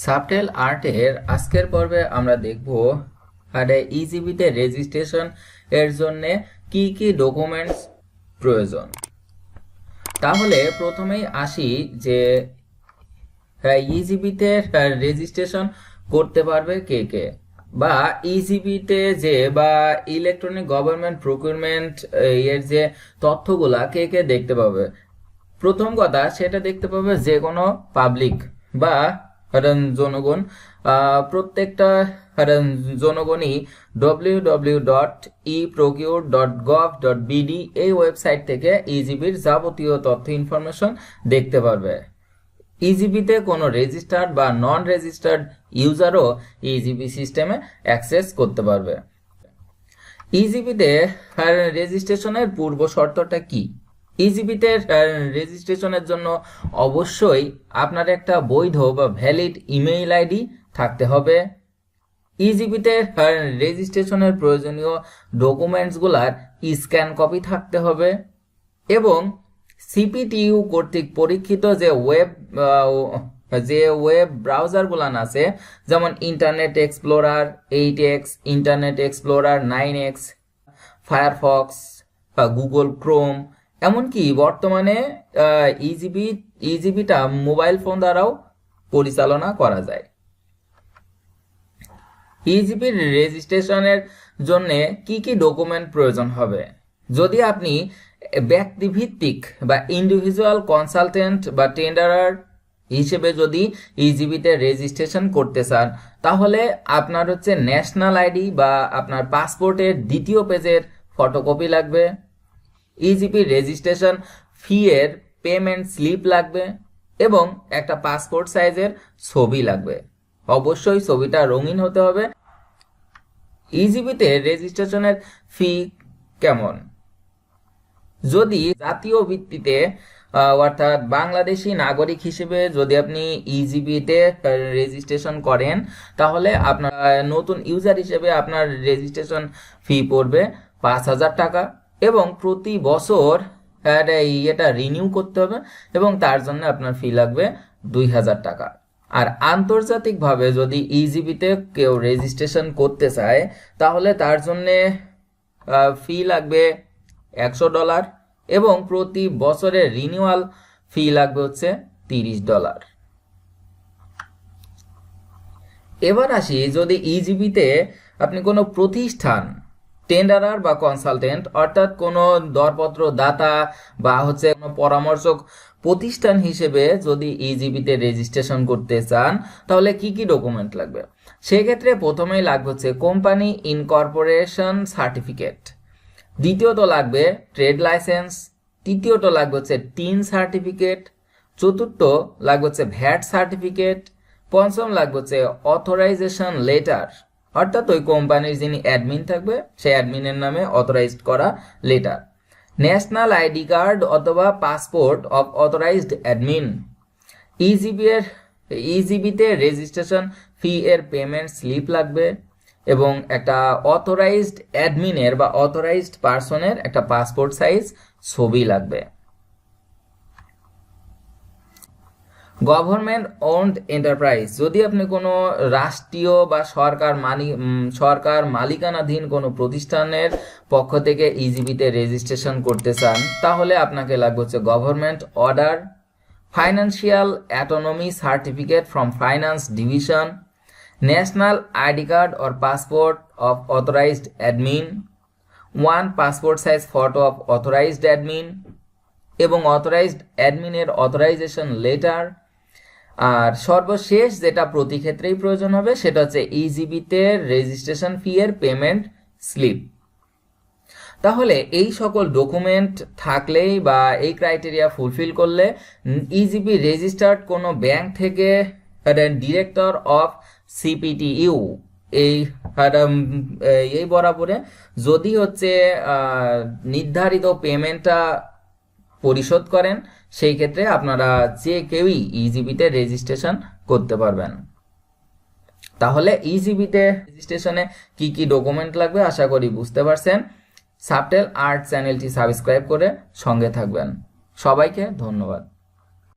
Subtle আর্টের আজকের পর্বে আমরা দেখব ইজিবিতে রেজিস্ট্রেশন এর জন্য কি কি ডকুমেন্টস প্রয়োজন। তাহলে প্রথমেই আসি যে ইজিবিতে রেজিস্ট্রেশন করতে পারবে কে কে, বা ইজিবিতে যে বা ইলেকট্রনিক গভর্নমেন্ট প্রকিউরমেন্ট এর যে তথ্যগুলা কে কে দেখতে পাবে। প্রথম কথা, সেটা দেখতে পাবে যে কোনো পাবলিক বা জনগণ। প্রত্যেকটা জনগণই www.eprocure.gov.bd এই ওয়েবসাইট থেকে ইজিবির যাবতীয় তথ্য ইনফরমেশন দেখতে পারবে। ইজিবিতে কোনো রেজিস্টার্ড বা নন রেজিস্টার্ড ইউজারও ইজিবি সিস্টেমে অ্যাক্সেস করতে পারবে। ইজিবিতে রেজিস্ট্রেশনের পূর্ব শর্তটা কি? ইজিবিতে রেজিস্ট্রেশনের জন্য অবশ্যই আপনার একটা বৈধ বা ভ্যালিড ইমেইল আইডি থাকতে হবে। ইজিবিতে রেজিস্ট্রেশনের প্রয়োজনীয় ডকুমেন্টসগুলার স্ক্যান কপি থাকতে হবে এবং সিপিটিইউ কর্তৃক পরীক্ষিত যে ওয়েব ব্রাউজারগুলান আছে, যেমন internet explorer 8x, internet explorer 9x, Firefox, Google Chrome, এমনকি বর্তমানে ইজিবিটা মোবাইল ফোন দ্বারাও পরিচালনা করা যায়। ইজিবির রেজিস্ট্রেশনের জন্য কি কি ডকুমেন্ট প্রয়োজন হবে? যদি আপনি ব্যক্তিভিত্তিক বা ইন্ডিভিজুয়াল কনসালটেন্ট বা টেন্ডারার হিসেবে যদি ইজিবিতে রেজিস্ট্রেশন করতে চান, তাহলে আপনার ন্যাশনাল আইডি বা আপনার পাসপোর্টের দ্বিতীয় পেজের ফটোকপি লাগবে। ইজিবি রেজিস্ট্রেশন ফি এর পেমেন্ট স্লিপ লাগবে এবং একটা পাসপোর্ট সাইজের ছবি লাগবে। অবশ্যই ছবিটা রঙিন হতে হবে। ইজিবিতে রেজিস্ট্রেশনের ফি কেমন? যদি জাতীয় ভিত্তিতে অর্থাৎ বাংলাদেশি নাগরিক হিসেবে যদি আপনি ইজিবিতে রেজিস্ট্রেশন করেন, তাহলে আপনার নতুন ইউজার হিসেবে আপনার রেজিস্ট্রেশন ফি পড়বে 5,000 টাকা এবং প্রতি বছর এটা রিনিউ করতে হবে এবং তার জন্য আপনার ফি লাগবে 2,000 টাকা। আর আন্তর্জাতিকভাবে যদি ইজিবিতে কেউ রেজিস্ট্রেশন করতে চায়, তাহলে তার জন্য ফি লাগবে $100 এবং প্রতি বছরের রিনিউয়াল ফি লাগবে $30। এবার আসি, যদি ইজিবিতে আপনি কোনো প্রতিষ্ঠান, টেন্ডারার বা কনসালটেন্ট অর্থাৎ কোনো দরপত্র দাতা বা কোনো পরামর্শক প্রতিষ্ঠান হিসেবে যদি ইজিবিতে রেজিস্ট্রেশন করতে চান, তাহলে কি কি ডকুমেন্ট লাগবে? সেক্ষেত্রে প্রথমেই লাগবে কোম্পানি ইনকর্পোরেশন সার্টিফিকেট, দ্বিতীয়ত লাগবে ট্রেড লাইসেন্স, তৃতীয়ত লাগবে টিন সার্টিফিকেট, চতুর্থ লাগবে ভ্যাট সার্টিফিকেট, পঞ্চম লাগবে অথরাইজেশন লেটার অর্থাৎ ওই কোম্পানির যিনি অ্যাডমিন থাকবে সেই অ্যাডমিনের নামে অথরাইজড করা লেটার, ন্যাশনাল আইডি কার্ড অথবা পাসপোর্ট অফ অথরাইজড অ্যাডমিন। ইজিবিতে রেজিস্ট্রেশন ফি এর পেমেন্ট স্লিপ লাগবে এবং একটা অথরাইজড অ্যাডমিনের বা অথরাইজড পার্সনের একটা পাসপোর্ট সাইজ ছবি লাগবে। গভর্নমেন্ট ওন্ড এন্টারপ্রাইজ, যদি আপনি কোনো রাষ্ট্রীয় বা সরকার মালিকানাধীন কোনো প্রতিষ্ঠানের পক্ষ থেকে ইজিবিতে রেজিস্ট্রেশন করতে চান, তাহলে আপনাকে লাগবে government order, financial autonomy certificate from finance division, national ID card or passport of authorised admin, 1 passport size photo of authorised admin এবং অথরাইজড অ্যাডমিনের অথরাইজেশন লেটার। আর সর্বশেষ যেটা প্রতি ক্ষেত্রেই প্রয়োজন হবে, সেটা ইজিবিতে রেজিস্ট্রেশন ফি এর পেমেন্ট স্লিপ। তাহলে এই সকল ডকুমেন্ট থাকলেই বা এই ক্রাইটেরিয়া ফুলফিল করলে ইজিবি রেজিস্টার্ড কোনো ব্যাংক থেকে ডিরেক্টর অফ সিপিটিইউ এই বরাবরে যদি নির্ধারিত পেমেন্টটা পরিশোধ করেন, সেই ক্ষেত্রে আপনারা যে কেউই ইজিবিতে রেজিস্ট্রেশন করতে পারবেন। তাহলে ইজিবিতে রেজিস্ট্রেশনে কি কি ডকুমেন্ট লাগবে আশা করি বুঝতে পারছেন। সাবটেল আর্ট চ্যানেলটি সাবস্ক্রাইব করে সঙ্গে থাকবেন। সবাইকে ধন্যবাদ।